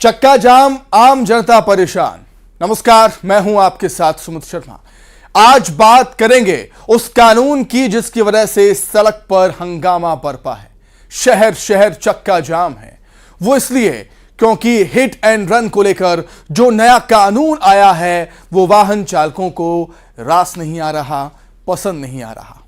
चक्का जाम, आम जनता परेशान। नमस्कार, मैं हूं आपके साथ सुमित शर्मा। आज बात करेंगे उस कानून की जिसकी वजह से सड़क पर हंगामा बरपा है, शहर शहर चक्का जाम है। वो इसलिए क्योंकि हिट एंड रन को लेकर जो नया कानून आया है वो वाहन चालकों को रास नहीं आ रहा, पसंद नहीं आ रहा।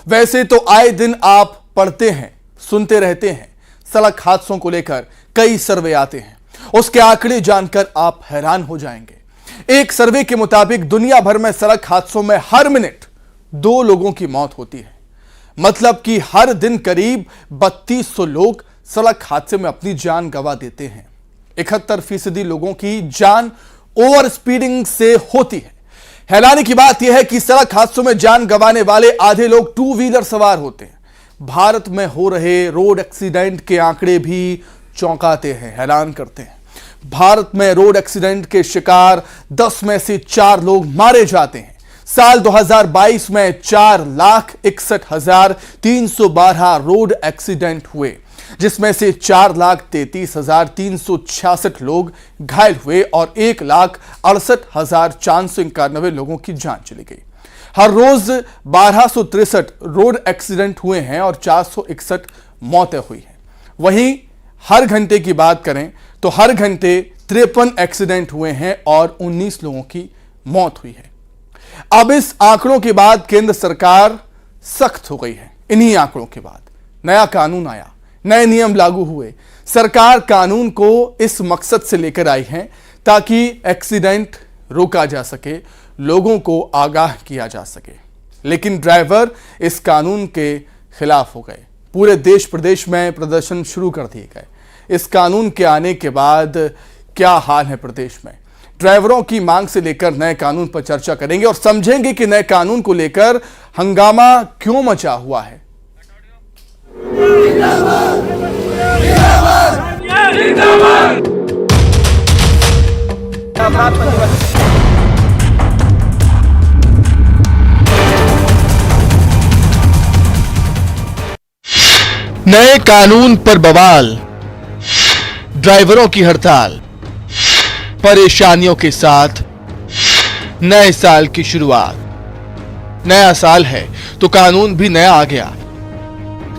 वैसे तो आए दिन आप पढ़ते हैं, सुनते रहते हैं, सड़क हादसों को लेकर कई सर्वे आते हैं। उसके आंकड़े जानकर आप हैरान हो जाएंगे। एक सर्वे के मुताबिक दुनिया भर में सड़क हादसों में हर मिनट 2 लोगों की मौत होती है। मतलब कि हर दिन करीब 3200 लोग सड़क हादसे में अपनी जान गंवा देते हैं। 71% लोगों की जान ओवर स्पीडिंग से होती है। हैरानी की बात यह है कि सड़क हादसों में जान गंवाने वाले आधे लोग 2 व्हीलर सवार होते हैं। भारत में हो रहे रोड एक्सीडेंट के आंकड़े भी चौंकाते हैं, हैरान करते हैं। भारत में रोड एक्सीडेंट के शिकार 10 में से 4 लोग मारे जाते हैं। साल 2022 में 4,61,312 रोड एक्सीडेंट हुए, जिसमें से 4,33,366 लोग घायल हुए और 1,68,491 लोगों की जान चली गई। हर रोज 1263 रोड एक्सीडेंट हुए हैं और 461 मौतें हुई हैं। वहीं हर घंटे की बात करें तो हर घंटे 53 एक्सीडेंट हुए हैं और 19 लोगों की मौत हुई है। अब इस आंकड़ों के बाद केंद्र सरकार सख्त हो गई है। इन्हीं आंकड़ों के बाद नया कानून आया, नए नियम लागू हुए। सरकार कानून को इस मकसद से लेकर आई है ताकि एक्सीडेंट रोका जा सके, लोगों को आगाह किया जा सके। लेकिन ड्राइवर इस कानून के खिलाफ हो गए। पूरे देश प्रदेश में प्रदर्शन शुरू कर दिए गए। इस कानून के आने के बाद क्या हाल है प्रदेश में, ड्राइवरों की मांग से लेकर नए कानून पर चर्चा करेंगे और समझेंगे कि नए कानून को लेकर हंगामा क्यों मचा हुआ है। नए कानून पर बवाल, ड्राइवरों की हड़ताल, परेशानियों के साथ नए साल की शुरुआत। नया साल है तो कानून भी नया आ गया।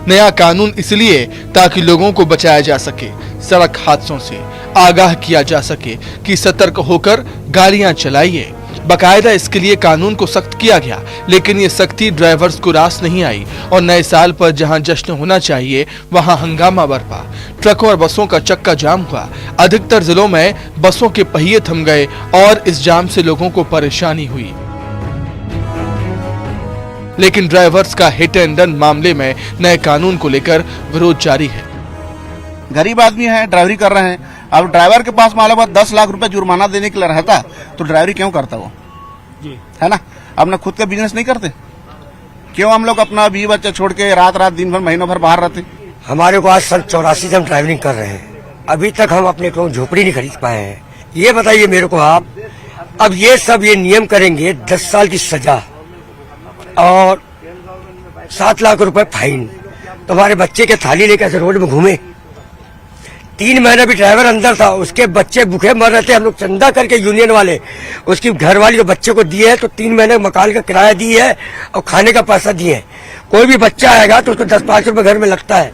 नया कानून इसलिए ताकि लोगों को बचाया जा सके, सड़क हादसों से आगाह किया जा सके कि सतर्क होकर गाड़ियां चलाइए। बाकायदा इसके लिए कानून को सख्त किया गया, लेकिन ये सख्ती ड्राइवर्स को रास नहीं आई और नए साल पर जहां जश्न होना चाहिए वहां हंगामा बरपा। ट्रकों और बसों का चक्का जाम हुआ। अधिकतर जिलों में बसों के पहिए थम गए और इस जाम से लोगों को परेशानी हुई। लेकिन ड्राइवर्स का हिट एंड रन मामले में नए कानून को लेकर विरोध जारी है। गरीब आदमी है, ड्राइवरी कर रहे हैं। अब ड्राइवर के पास मान लो 10 लाख रुपए जुर्माना देने के लिए रहता तो ड्राइवरी क्यों करता वो जी, है ना। अपना खुद का बिजनेस नहीं करते क्यों? हम लोग अपना 20 बच्चा छोड़ के रात दिन भर महीनों भर बाहर रहते। हमारे को आज सन 84 से हम ड्राइवरिंग कर रहे हैं, अभी तक हम अपने को झोपड़ी नहीं खरीद पाए हैं। ये बताइए मेरे को आप, अब ये सब ये नियम करेंगे, 10 साल की सजा और 7 लाख रुपए फाइन, तो हमारे बच्चे के थाली लेकर ऐसे रोड में घूमे। 3 महीना भी ड्राइवर अंदर था, उसके बच्चे भूखे मर रहे थे। हम लोग चंदा करके यूनियन वाले उसकी घरवाली जो बच्चे को दिए है तो 3 महीने मकान का किराया दिए है और खाने का पैसा दिए है। कोई भी बच्चा आएगा तो उसको 10-5 रुपए घर में लगता है।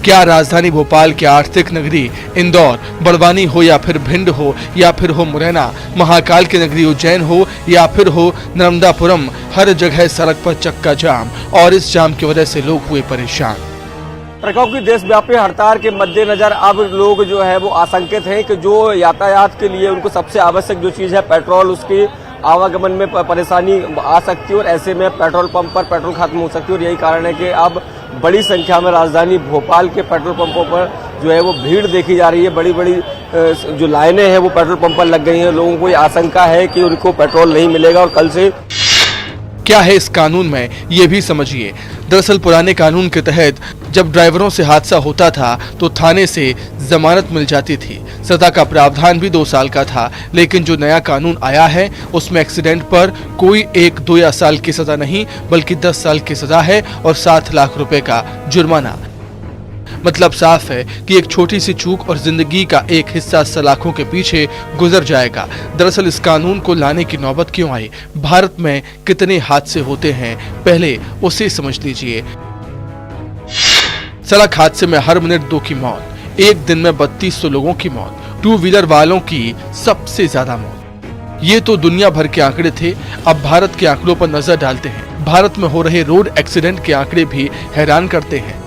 क्या राजधानी भोपाल की आर्थिक नगरी इंदौर, बड़वानी हो या फिर भिंड हो या फिर हो मुरैना, महाकाल की नगरी उज्जैन हो या फिर हो नर्मदापुरम, हर जगह सड़क पर चक्का जाम और इस जाम की वजह से लोग हुए परेशान। ट्रकों की देशव्यापी हड़ताल के मद्देनजर अब लोग जो है वो आशंकित हैं कि जो यातायात के लिए उनको सबसे आवश्यक जो चीज है पेट्रोल, उसकी आवागमन में परेशानी आ सकती है और ऐसे में पेट्रोल पंप पर पेट्रोल खत्म हो सकती है। और यही कारण है कि अब बड़ी संख्या में राजधानी भोपाल के पेट्रोल पंपों पर जो है वो भीड़ देखी जा रही है। बड़ी बड़ी जो लाइनें हैं वो पेट्रोल पंप पर लग गई हैं। लोगों को ये आशंका है कि उनको पेट्रोल नहीं मिलेगा और कल से क्या है इस कानून में ये भी समझिए। दरअसल पुराने कानून के तहत जब ड्राइवरों से हादसा होता था तो थाने से जमानत मिल जाती थी। सजा का प्रावधान भी 2 साल का था, लेकिन जो नया कानून आया है उसमें एक्सीडेंट पर कोई 1, 2 या साल की सजा नहीं बल्कि 10 साल की सजा है और 7 लाख रुपए का जुर्माना। मतलब साफ है कि एक छोटी सी चूक और जिंदगी का एक हिस्सा सलाखों के पीछे गुजर जाएगा। दरअसल इस कानून को लाने की नौबत क्यों आई? भारत में कितने हादसे होते हैं, पहले उसे समझ लीजिए। सड़क हादसे में हर मिनट 2 की मौत, एक दिन में 3200 लोगों की मौत, 2 व्हीलर वालों की सबसे ज्यादा मौत। ये तो दुनिया भर के आंकड़े थे। अब भारत के आंकड़ों पर नजर डालते हैं। भारत में हो रहे रोड एक्सीडेंट के आंकड़े भी हैरान करते हैं।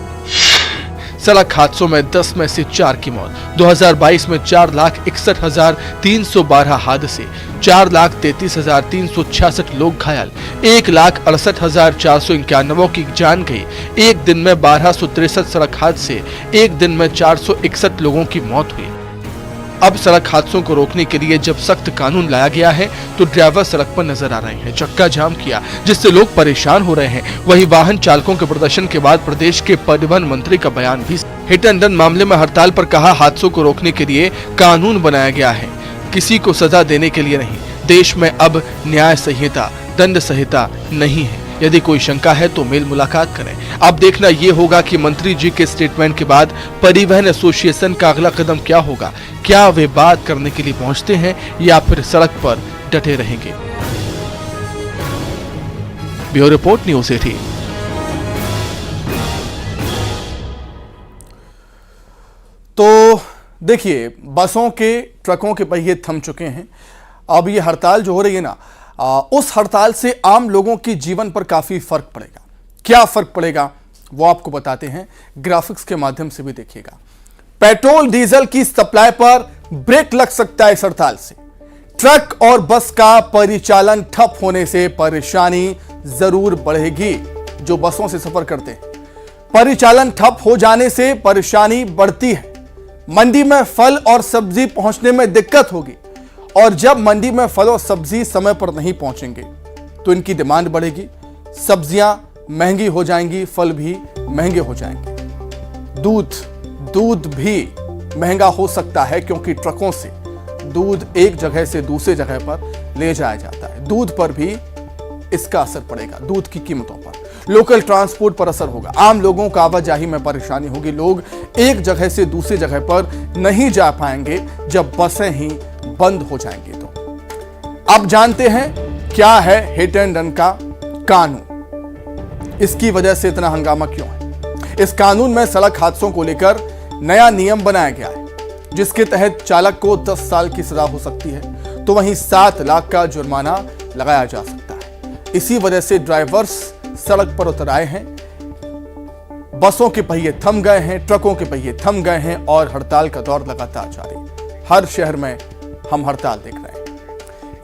सड़क हादसों में 10 में से 4 की मौत। 2022 में 4,61,312 हादसे, 4,33,366 लोग घायल, 1,68,491 की जान गई। एक दिन में 1263 सड़क हादसे, एक दिन में 461 लोगों की मौत हुई। अब सड़क हादसों को रोकने के लिए जब सख्त कानून लाया गया है तो ड्राइवर सड़क पर नजर आ रहे हैं। चक्का जाम किया जिससे लोग परेशान हो रहे हैं। वहीं वाहन चालकों के प्रदर्शन के बाद प्रदेश के परिवहन मंत्री का बयान भी। हिट एंड रन मामले में हड़ताल पर कहा, हादसों को रोकने के लिए कानून बनाया गया है, किसी को सजा देने के लिए नहीं। देश में अब न्याय संहिता, दंड संहिता नहीं है। यदि कोई शंका है तो मेल मुलाकात करें। अब देखना ये होगा कि मंत्री जी के स्टेटमेंट के बाद परिवहन एसोसिएशन का अगला कदम क्या होगा। क्या वे बात करने के लिए पहुंचते हैं या फिर सड़क पर डटे रहेंगे? Bureau report, news 18। तो देखिए, बसों के, ट्रकों के पहिए थम चुके हैं। अब ये हड़ताल जो हो रही है ना, उस हड़ताल से आम लोगों के जीवन पर काफी फर्क पड़ेगा। क्या फर्क पड़ेगा वो आपको बताते हैं, ग्राफिक्स के माध्यम से भी देखिएगा। पेट्रोल डीजल की सप्लाई पर ब्रेक लग सकता है इस हड़ताल से। ट्रक और बस का परिचालन ठप होने से परेशानी जरूर बढ़ेगी। जो बसों से सफर करते हैं, परिचालन ठप हो जाने से परेशानी बढ़ती है। मंडी में फल और सब्जी पहुंचने में दिक्कत होगी, और जब मंडी में फल और सब्जी समय पर नहीं पहुंचेंगे तो इनकी डिमांड बढ़ेगी, सब्जियां महंगी हो जाएंगी, फल भी महंगे हो जाएंगे। दूध भी महंगा हो सकता है क्योंकि ट्रकों से दूध एक जगह से दूसरे जगह पर ले जाया जाता है। दूध पर भी इसका असर पड़ेगा, दूध की कीमतों पर। लोकल ट्रांसपोर्ट पर असर होगा, आम लोगों का आवाजाही में परेशानी होगी। लोग एक जगह से दूसरी जगह पर नहीं जा पाएंगे जब बसें ही बंद हो जाएंगे। तो अब जानते हैं क्या है हिट एंड रन का कानून, इसकी वजह से इतना हंगामा क्यों है। इस कानून में सड़क हादसों को लेकर नया नियम बनाया गया है, जिसके तहत चालक को 10 साल की सजा हो सकती है, तो वहीं 7 लाख का जुर्माना लगाया जा सकता है। इसी वजह से ड्राइवर्स सड़क पर उतर आए हैं। बसों के पहिए थम गए हैं, ट्रकों के पहिए थम गए हैं और हड़ताल का दौर लगातार जारी। हर शहर में हम हड़ताल देख रहे हैं।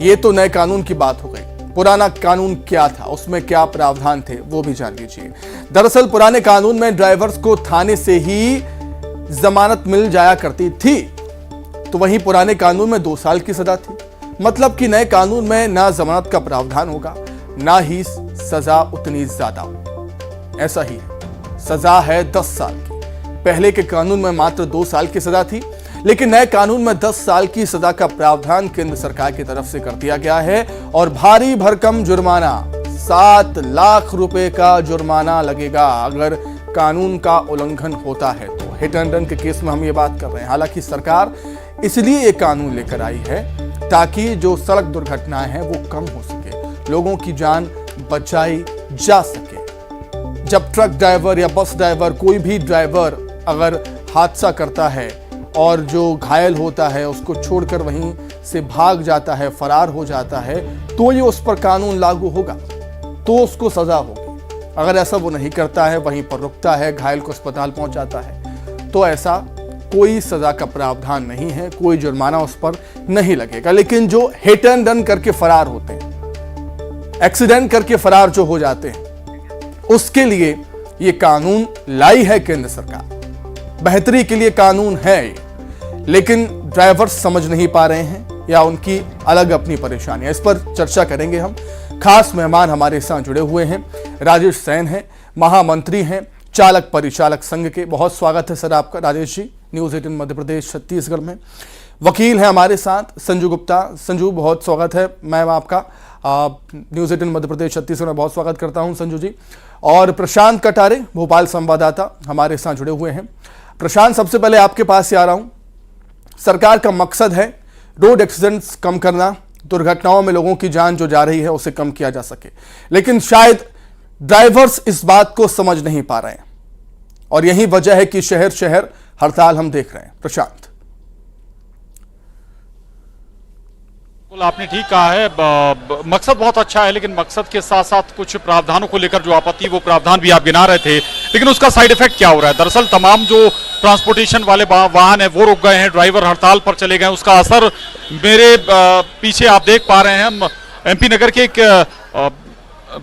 ये तो नए कानून की बात हो गई। पुराना कानून क्या था, उसमें क्या प्रावधान थे, वो भी जान लीजिए। दरअसल पुराने कानून में ड्राइवर्स को थाने से ही जमानत मिल जाया करती थी, तो वहीं पुराने कानून में 2 साल की सजा थी। मतलब कि नए कानून में ना जमानत का प्रावधान होगा, ना ही सजा उतनी ज्यादा हो। ऐसा ही है, सजा है 10 साल की। पहले के कानून में मात्र 2 साल की सजा थी, लेकिन नए कानून में 10 साल की सजा का प्रावधान केंद्र सरकार की तरफ से कर दिया गया है और भारी भरकम जुर्माना, 7 लाख रुपए का जुर्माना लगेगा अगर कानून का उल्लंघन होता है। तो हिट एंड रन के केस में हम ये बात कर रहे हैं। हालांकि सरकार इसलिए ये कानून लेकर आई है ताकि जो सड़क दुर्घटनाएं हैं वो कम हो सके, लोगों की जान बचाई जा सके। जब ट्रक ड्राइवर या बस ड्राइवर, कोई भी ड्राइवर अगर हादसा करता है और जो घायल होता है उसको छोड़कर वहीं से भाग जाता है, फरार हो जाता है, तो ये उस पर कानून लागू होगा, तो उसको सजा होगी। अगर ऐसा वो नहीं करता है, वहीं पर रुकता है, घायल को अस्पताल पहुंचाता है, तो ऐसा कोई सजा का प्रावधान नहीं है, कोई जुर्माना उस पर नहीं लगेगा। लेकिन जो हिट एंड रन करके फरार होते हैं, एक्सीडेंट करके फरार जो हो जाते हैं, उसके लिए ये कानून लाई है केंद्र सरकार। बेहतरी के लिए कानून है, लेकिन ड्राइवर्स समझ नहीं पा रहे हैं या उनकी अलग अपनी परेशानी है। इस पर चर्चा करेंगे हम। खास मेहमान हमारे साथ जुड़े हुए हैं। राजेश सैन हैं, महामंत्री हैं चालक परिचालक संघ के। बहुत स्वागत है सर आपका राजेश जी, न्यूज़ 18 मध्य प्रदेश छत्तीसगढ़ में। वकील हैं हमारे साथ संजू गुप्ता। संजू, बहुत स्वागत है मैम आपका। आप न्यूज 18 मध्य प्रदेश छत्तीसगढ़ में बहुत स्वागत करता हूं संजू जी। और प्रशांत कटारे भोपाल संवाददाता हमारे साथ जुड़े हुए हैं। प्रशांत, सबसे पहले आपके पास से आ रहा हूं। सरकार का मकसद है रोड एक्सीडेंट्स कम करना, दुर्घटनाओं में लोगों की जान जो जा रही है उसे कम किया जा सके, लेकिन शायद ड्राइवर्स इस बात को समझ नहीं पा रहे हैं और यही वजह है कि शहर शहर हड़ताल हम देख रहे हैं। प्रशांत, आपने ठीक कहा है, मकसद बहुत अच्छा है, लेकिन मकसद के साथ साथ कुछ प्रावधानों को लेकर जो आपत्ति, वो प्रावधान भी आप गिना रहे थे, लेकिन उसका साइड इफेक्ट क्या हो रहा है? दरअसल तमाम जो ट्रांसपोर्टेशन वाले वाहन है वो रुक गए हैं, ड्राइवर हड़ताल पर चले गए। उसका असर मेरे पीछे आप देख पा रहे हैं। हम एमपी नगर के एक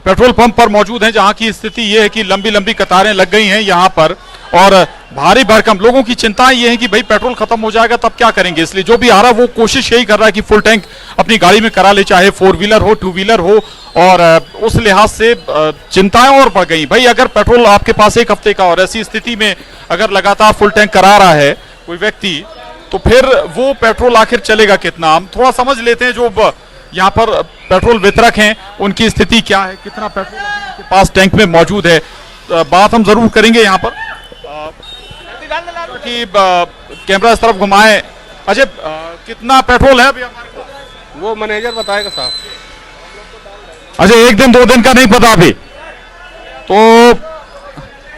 पेट्रोल पंप पर मौजूद हैं, जहां की स्थिति यह है कि लंबी लंबी कतारें लग गई हैं यहां पर, और भारी भरकम लोगों की चिंताएं ये है कि भाई पेट्रोल खत्म हो जाएगा तब क्या करेंगे। इसलिए जो भी आ रहा है वो कोशिश यही कर रहा है कि फुल टैंक अपनी गाड़ी में करा ले, चाहे 4 व्हीलर हो 2 व्हीलर हो, और उस लिहाज से चिंताएं और बढ़ गई। भाई अगर पेट्रोल आपके पास 1 हफ्ते का और ऐसी स्थिति में अगर लगातार फुल टैंक करा रहा है कोई व्यक्ति, तो फिर वो पेट्रोल आखिर चलेगा कितना? हम थोड़ा समझ लेते हैं जो यहाँ पर पेट्रोल वितरक हैं उनकी स्थिति क्या है, कितना पेट्रोल उनके पास टैंक में मौजूद है। बात हम जरूर करेंगे यहाँ पर कि कैमरा इस तरफ घुमाएं। अजय, कितना पेट्रोल है अभी हमारे पास? वो मैनेजर बताएगा साहब। अजय, 1 दिन 2 दिन का नहीं पता अभी, तो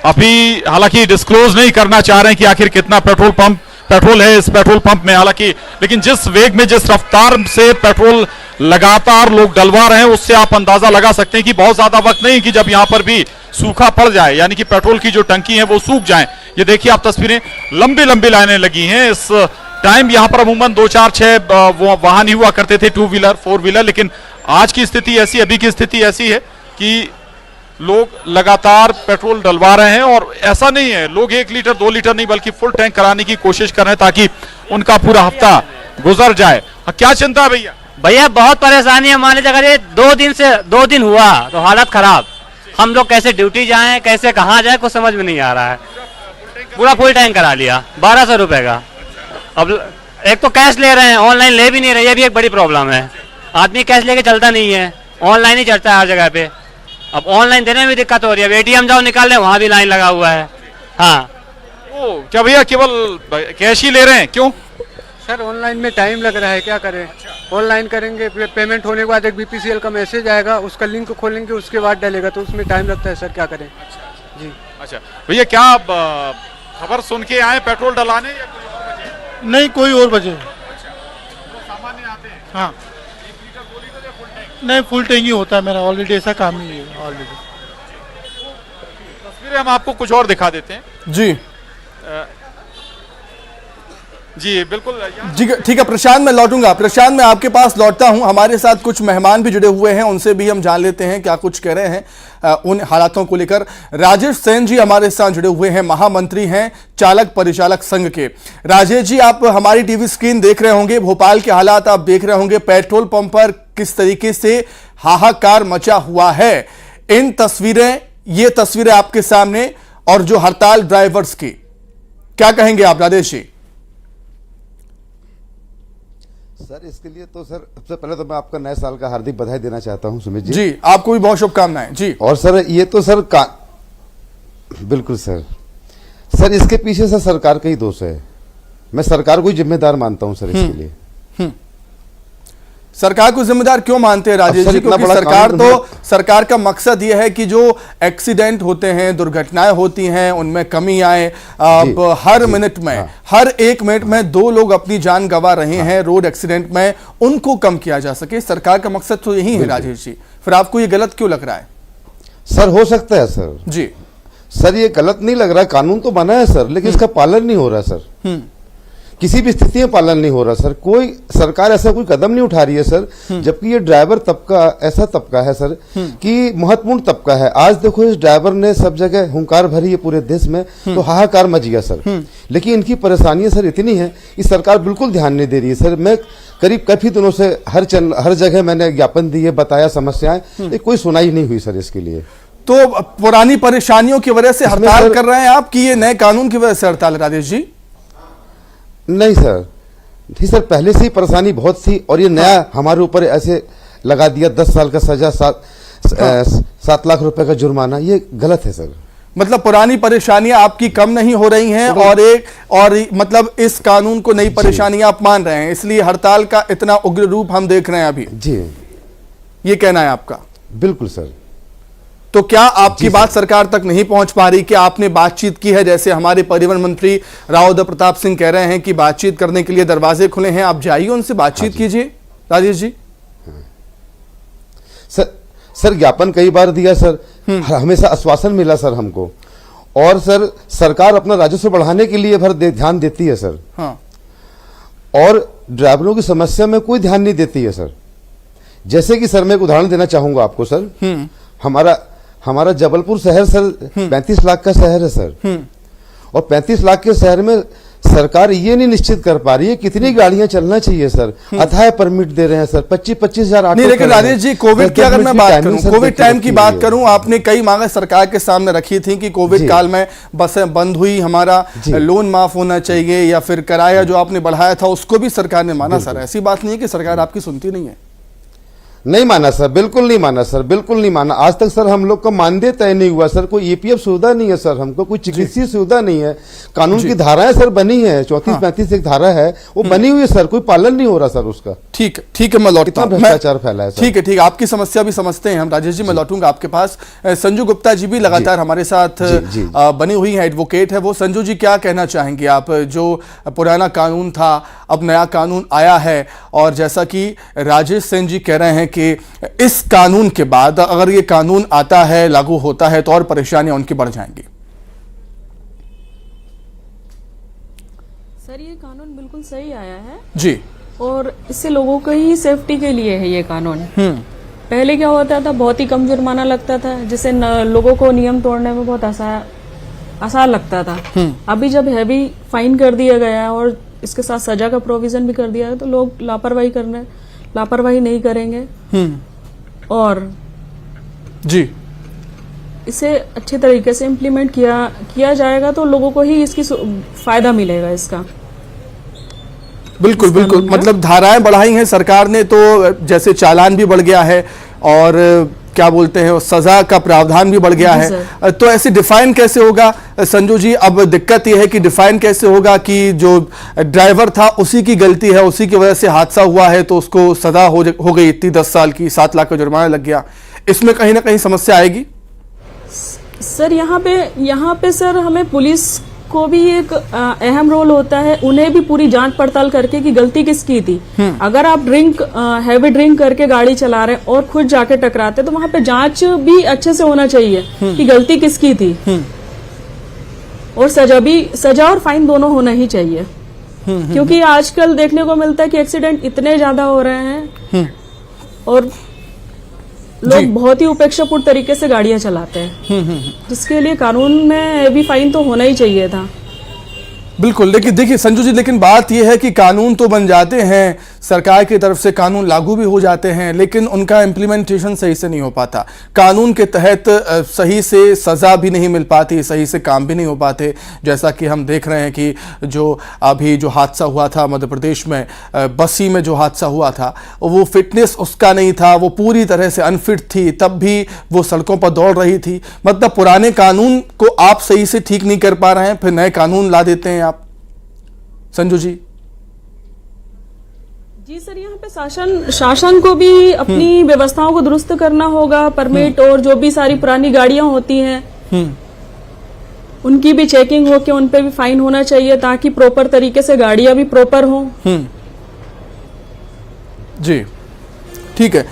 अभी हालांकि डिस्क्लोज नहीं करना चाह रहे हैं कि आखिर कितना पेट्रोल है इस पेट्रोल पंप में, हालांकि लेकिन जिस वेग में, जिस रफ्तार से पेट्रोल लगातार लोग डलवा रहे हैं, उससे आप अंदाजा लगा सकते हैं कि बहुत ज्यादा वक्त नहीं कि जब यहां पर भी सूखा पड़ जाए, यानी कि पेट्रोल की जो टंकी है वो सूख जाए। ये देखिए आप तस्वीरें, लंबी लंबी लाइनें लगी हैं। इस टाइम यहां पर अमूमन 2 4 6 वो वाहन ही हुआ करते थे, 2 व्हीलर 4 व्हीलर, लेकिन आज की स्थिति ऐसी, अभी की स्थिति ऐसी है कि लोग लगातार पेट्रोल डलवा रहे हैं। और ऐसा नहीं है लोग 1 लीटर 2 लीटर नहीं, बल्कि फुल टैंक कराने की कोशिश कर रहे हैं ताकि उनका पूरा हफ्ता गुजर जाए। क्या चिंता है भैया? भैया बहुत परेशानी है। मान लीजिए अगर ये 2 दिन हुआ तो हालत खराब, हम लोग कैसे ड्यूटी जाएं, कैसे कहाँ जाएं, कुछ समझ में नहीं आ रहा है। पूरा फुल टैंक करा लिया 1200 रुपए का। अब एक तो कैश ले रहे हैं, ऑनलाइन ले भी नहीं रहे, ये भी एक बड़ी प्रॉब्लम है। आदमी कैश लेके चलता नहीं है, ऑनलाइन ही चलता है हर जगह पे। अब ऑनलाइन देने में भी दिक्कत हो रही है। एटीएम जाओ निकाल रहे, वहां भी लाइन लगा हुआ है। हाँ, क्या भैया केवल कैश ही ले रहे हैं? क्यों सर? ऑनलाइन में टाइम लग रहा है, क्या करें? ऑनलाइन करेंगे, पेमेंट होने के बाद एक बीपीसीएल का मैसेज आएगा, उसका लिंक खोलेंगे, उसके बाद डलेगा, तो उसमें टाइम लगता है सर, क्या करें? जी। अच्छा भैया, क्या आप खबर सुन के आए पेट्रोल डलाने या कोई और वजह? नहीं, कोई और वजह। तो सामान्य आते हैं? हाँ। 1 लीटर 2 लीटर या फुल टैंक? नहीं, फुल टैंक ही होता है मेरा, ऑलरेडी ऐसा काम ही है ऑलरेडी। तस्वीरें हम आपको कुछ और दिखा देते हैं। जी जी बिल्कुल जी, ठीक है प्रशांत, मैं लौटूंगा। प्रशांत, मैं आपके पास लौटता हूं। हमारे साथ कुछ मेहमान भी जुड़े हुए हैं, उनसे भी हम जान लेते हैं क्या कुछ कह रहे हैं उन हालातों को लेकर। राजेश सेन जी हमारे साथ जुड़े हुए हैं, महामंत्री हैं चालक परिचालक संघ के। राजेश जी, आप हमारी टीवी स्क्रीन देख रहे होंगे, भोपाल के हालात आप देख रहे होंगे, पेट्रोल पंप पर किस तरीके से हाहाकार मचा हुआ है। ये तस्वीरें आपके सामने, और जो हड़ताल ड्राइवर्स की, क्या कहेंगे आप राजेश जी? सर, इसके लिए तो सर सबसे पहले तो मैं आपका नए साल का हार्दिक बधाई देना चाहता हूं सुमित जी। जी, आपको भी बहुत शुभकामनाएं जी। और सर ये तो सर बिल्कुल सर इसके पीछे सर सरकार का ही दोष है। मैं सरकार को ही जिम्मेदार मानता हूं सर इसके लिए। सरकार को जिम्मेदार क्यों मानते हैं राजेश जी? क्योंकि सरकार का मकसद यह है कि जो एक्सीडेंट होते हैं, दुर्घटनाएं होती हैं, उनमें कमी आए। हर मिनट में, हर 1 मिनट में 2 लोग अपनी जान गंवा रहे हैं रोड एक्सीडेंट में, उनको कम किया जा सके। सरकार का मकसद तो यही है राजेश जी, फिर आपको ये गलत क्यों लग रहा है? सर हो सकता है सर जी, सर ये गलत नहीं लग रहा, कानून तो बना है सर, लेकिन इसका पालन नहीं हो रहा सर। किसी भी स्थिति में पालन नहीं हो रहा सर। कोई सरकार ऐसा कोई कदम नहीं उठा रही है सर, जबकि ये ड्राइवर तबका ऐसा तबका है सर कि महत्वपूर्ण तबका है। आज देखो इस ड्राइवर ने सब जगह हुंकार भरी है पूरे देश में, तो हाहाकार मच गया सर। लेकिन इनकी परेशानियां सर इतनी है कि सरकार बिल्कुल ध्यान नहीं दे रही है सर। मैं करीब काफी दिनों से हर जगह मैंने ज्ञापन दिए, बताया समस्याएं, कोई सुनाई नहीं हुई सर इसके लिए। तो पुरानी परेशानियों की वजह से हड़ताल कर रहे हैं आप कि ये नए कानून की वजह से हड़ताल? राजेश जी नहीं सर, पहले से ही परेशानी बहुत थी, और ये नया हमारे ऊपर ऐसे लगा दिया, 10 साल का सजा, 7 लाख रुपए का जुर्माना, ये गलत है सर। मतलब पुरानी परेशानियां आपकी कम नहीं हो रही हैं और मतलब इस कानून को नई परेशानियां आप मान रहे हैं, इसलिए हड़ताल का इतना उग्र रूप हम देख रहे हैं अभी। जी, ये कहना है आपका? बिल्कुल सर। तो क्या आपकी बात सरकार तक नहीं पहुंच पा रही? कि आपने बातचीत की है? जैसे हमारे परिवहन मंत्री राव उदय प्रताप सिंह कह रहे हैं कि बातचीत करने के लिए दरवाजे खुले हैं, आप जाइए उनसे बातचीत कीजिए। राजेश जी, सर ज्ञापन कई बार दिया सर, हमेशा आश्वासन मिला सर हमको, और सर सरकार अपना राजस्व बढ़ाने के लिए ध्यान देती है सर। हाँ। और ड्राइवरों की समस्या में कोई ध्यान नहीं देती है सर। जैसे कि सर मैं एक उदाहरण देना चाहूंगा आपको सर। हमारा जबलपुर शहर सर 35 लाख का शहर है सर, और 35 लाख के शहर में सरकार ये नहीं निश्चित कर पा रही है कितनी गाड़ियां चलना चाहिए सर। अथाह परमिट दे रहे हैं सर, 25-25 हजार। नहीं, लेकिन राजेश जी, कोविड की अगर मैं बात करूं, कोविड टाइम की बात करूं, आपने कई मांगे सरकार के सामने रखी थी कि कोविड काल में बसें बंद हुई, हमारा लोन माफ होना चाहिए, या फिर किराया जो आपने बढ़ाया था उसको भी सरकार ने माना। सर ऐसी बात नहीं है कि सरकार आपकी सुनती नहीं है? नहीं माना सर, बिल्कुल नहीं माना सर, बिल्कुल नहीं माना। आज तक सर हम लोग का मानदेय तय नहीं हुआ सर, कोई ईपीएफ सुविधा नहीं है सर, हमको कोई चिकित्सीय सुविधा नहीं है। कानून की धाराएं सर बनी है, 34-35 एक धारा है, वो बनी हुई है सर, कोई पालन नहीं हो रहा सर उसका। ठीक है, मैं लौटता हूं। भ्रष्टाचार फैला है सर। ठीक है, आपकी समस्या भी समझते हैं हम। राजेश जी, मैं लौटूंगा आपके पास। संजू गुप्ता जी भी लगातार हमारे साथ बनी हुई है, एडवोकेट है वो। संजू जी, क्या कहना चाहेंगे आप? जो पुराना कानून था, अब नया कानून आया है, और जैसा कि राजेश सिंह जी कह रहे हैं कि इस कानून के बाद अगर ये कानून आता है, लागू होता है, तो और परेशानियां उनकी बढ़ जाएंगी। सर ये कानून बिल्कुल सही आया है जी, और इससे लोगों को ही सेफ्टी के लिए है ये कानून। पहले क्या होता था, बहुत ही कम जुर्माना लगता था, जिससे लोगों को नियम तोड़ने में बहुत आसान लगता था। अभी जब हैवी फाइन कर दिया गया है और इसके साथ सजा का प्रोविजन भी कर दिया है, तो लोग लापरवाही नहीं करेंगे। और जी, इसे अच्छे तरीके से इम्प्लीमेंट किया जाएगा तो लोगों को ही इसकी फायदा मिलेगा इसका। बिल्कुल बिल्कुल, मतलब धाराएं बढ़ाई हैं सरकार ने, तो जैसे चालान भी बढ़ गया है और क्या बोलते हैं सजा का प्रावधान भी बढ़ गया है। तो ऐसे डिफाइन कैसे होगा संजू जी? अब दिक्कत यह है कि डिफाइन कैसे होगा कि जो ड्राइवर था उसी की गलती है, उसी की वजह से हादसा हुआ है, तो उसको सजा हो गई इतनी 10 साल की, 7 लाख का जुर्माना लग गया। इसमें कहीं ना कहीं समस्या आएगी सर। यहाँ पे सर हमें पुलिस को भी एक अहम रोल होता है, उन्हें भी पूरी जांच पड़ताल करके कि गलती किसकी थी। अगर आप हैवी ड्रिंक करके गाड़ी चला रहे हैं और खुद जाके टकराते, तो वहां पे जांच भी अच्छे से होना चाहिए कि गलती किसकी थी। और सजा और फाइन दोनों होना ही चाहिए, क्योंकि आजकल देखने को मिलता है कि एक्सीडेंट इतने ज्यादा हो रहे हैं और लोग बहुत ही उपेक्षापूर्ण तरीके से गाड़ियां चलाते हैं, जिसके लिए कानून में भी फाइन तो होना ही चाहिए था। बिल्कुल, लेकिन देखिए संजू जी, लेकिन बात यह है कि कानून तो बन जाते हैं, सरकार की तरफ से कानून लागू भी हो जाते हैं, लेकिन उनका इम्प्लीमेंटेशन सही से नहीं हो पाता। कानून के तहत सही से सजा भी नहीं मिल पाती, सही से काम भी नहीं हो पाते। जैसा कि हम देख रहे हैं कि जो अभी जो हादसा हुआ था मध्य प्रदेश में, बसी में जो हादसा हुआ था, वो फिटनेस उसका नहीं था, वो पूरी तरह से अनफिट थी, तब भी वो सड़कों पर दौड़ रही थी। मतलब पुराने कानून को आप सही से ठीक नहीं कर पा रहे हैं, फिर नए कानून ला देते हैं आप। संजू जी सर, यहाँ पे शासन को भी अपनी व्यवस्थाओं को दुरुस्त करना होगा। परमिट और जो भी सारी पुरानी गाड़ियां होती हैं उनकी भी चेकिंग हो के उन पे भी फाइन होना चाहिए, ताकि प्रॉपर तरीके से गाड़ियां भी प्रॉपर हों। जी ठीक है।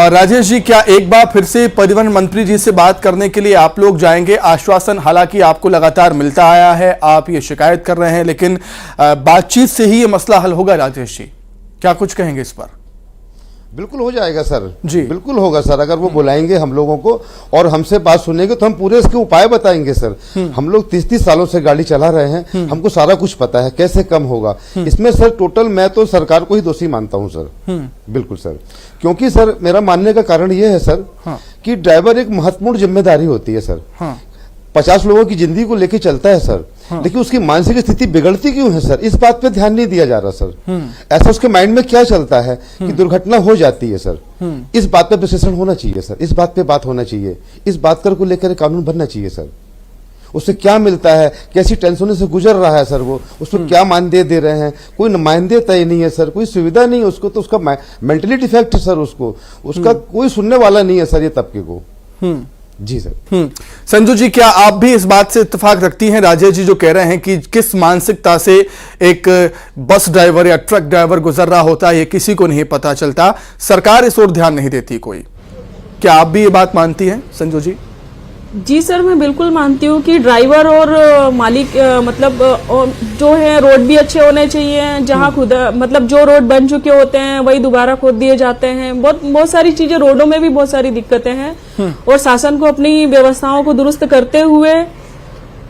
राजेश जी, क्या एक बार फिर से परिवहन मंत्री जी से बात करने के लिए आप लोग जाएंगे? आश्वासन हालांकि आपको लगातार मिलता आया है, आप ये शिकायत कर रहे हैं, लेकिन बातचीत से ही ये मसला हल होगा। राजेश जी, क्या कुछ कहेंगे इस पर? बिल्कुल हो जाएगा सर जी, बिल्कुल होगा सर। अगर वो बुलाएंगे हम लोगों को और हमसे बात सुनेंगे तो हम पूरे इसके उपाय बताएंगे सर। हम लोग 30-30 सालों से गाड़ी चला रहे हैं, हमको सारा कुछ पता है कैसे कम होगा इसमें सर। टोटल मैं तो सरकार को ही दोषी मानता हूं सर। बिल्कुल सर, क्योंकि सर मेरा मानने का कारण ये है सर कि ड्राइवर एक महत्वपूर्ण जिम्मेदारी होती है सर। 50 लोगों की जिंदगी को लेकर चलता है सर। लेकिन उसकी मानसिक स्थिति बिगड़ती क्यों है सर, इस बात पे ध्यान नहीं दिया जा रहा सर। ऐसा उसके माइंड में क्या चलता है कि दुर्घटना हो जाती है सर, इस बात पे विश्लेषण होना चाहिए सर, इस बात पे बात होना चाहिए, इस बात को लेकर कानून बनना चाहिए सर। उससे क्या मिलता है, कैसी टेंशनों से गुजर रहा है सर, वो उसको क्या मानदेय दे रहे हैं, कोई मानदेय तय नहीं है सर, कोई सुविधा नहीं है उसको, तो उसका मेंटली डिफेक्ट है सर, उसका कोई सुनने वाला नहीं है सर ये तबके को। जी सर। संजू जी, क्या आप भी इस बात से इत्तेफाक रखती हैं राजेश जी जो कह रहे हैं कि किस मानसिकता से एक बस ड्राइवर या ट्रक ड्राइवर गुजर रहा होता है ये किसी को नहीं पता चलता, सरकार इस ओर ध्यान नहीं देती कोई, क्या आप भी ये बात मानती हैं संजू जी? जी सर, मैं बिल्कुल मानती हूँ कि ड्राइवर और मालिक मतलब जो है रोड भी अच्छे होने चाहिए, जहाँ खुद मतलब जो रोड बन चुके होते हैं वही दोबारा खोद दिए जाते हैं। बहुत सारी चीजें, रोडों में भी बहुत सारी दिक्कतें हैं और शासन को अपनी व्यवस्थाओं को दुरुस्त करते हुए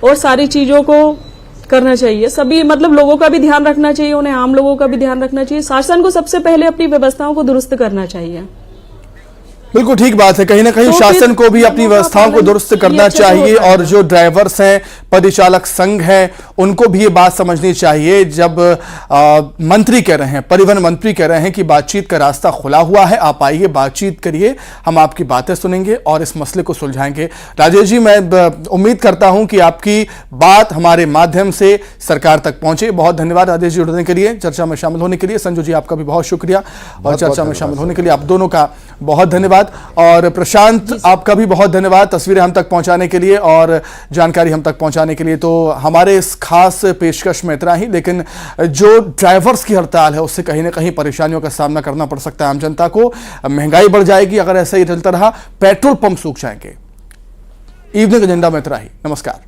और सारी चीजों को करना चाहिए। सभी मतलब लोगों का भी ध्यान रखना चाहिए, उन्हें आम लोगों का भी ध्यान रखना चाहिए। शासन को सबसे पहले अपनी व्यवस्थाओं को दुरुस्त करना चाहिए। बिल्कुल ठीक बात है, कहीं ना कहीं शासन को भी अपनी व्यवस्थाओं को दुरुस्त करना चाहिए और जो ड्राइवर्स हैं, परिचालक संघ हैं, उनको भी ये बात समझनी चाहिए। जब मंत्री कह रहे हैं, परिवहन मंत्री कह रहे हैं कि बातचीत का रास्ता खुला हुआ है, आप आइए बातचीत करिए, हम आपकी बातें सुनेंगे और इस मसले को सुलझाएंगे। राजेश जी, मैं उम्मीद करता हूं कि आपकी बात हमारे माध्यम से सरकार तक पहुंचे। बहुत धन्यवाद राजेश जी जुड़ने के लिए, चर्चा में शामिल होने के लिए। संजू जी, आपका भी बहुत शुक्रिया और चर्चा में शामिल होने के लिए आप दोनों का बहुत धन्यवाद। और प्रशांत, आपका भी बहुत धन्यवाद तस्वीरें हम तक पहुंचाने के लिए और जानकारी हम तक पहुंचाने के लिए। तो हमारे इस खास पेशकश में इतना ही, लेकिन जो ड्राइवर्स की हड़ताल है उससे कहीं ना कहीं परेशानियों का सामना करना पड़ सकता है आम जनता को। महंगाई बढ़ जाएगी अगर ऐसा ही चलता रहा, पेट्रोल पंप सूख जाएंगे। इवनिंग एजेंडा में इतना ही, नमस्कार।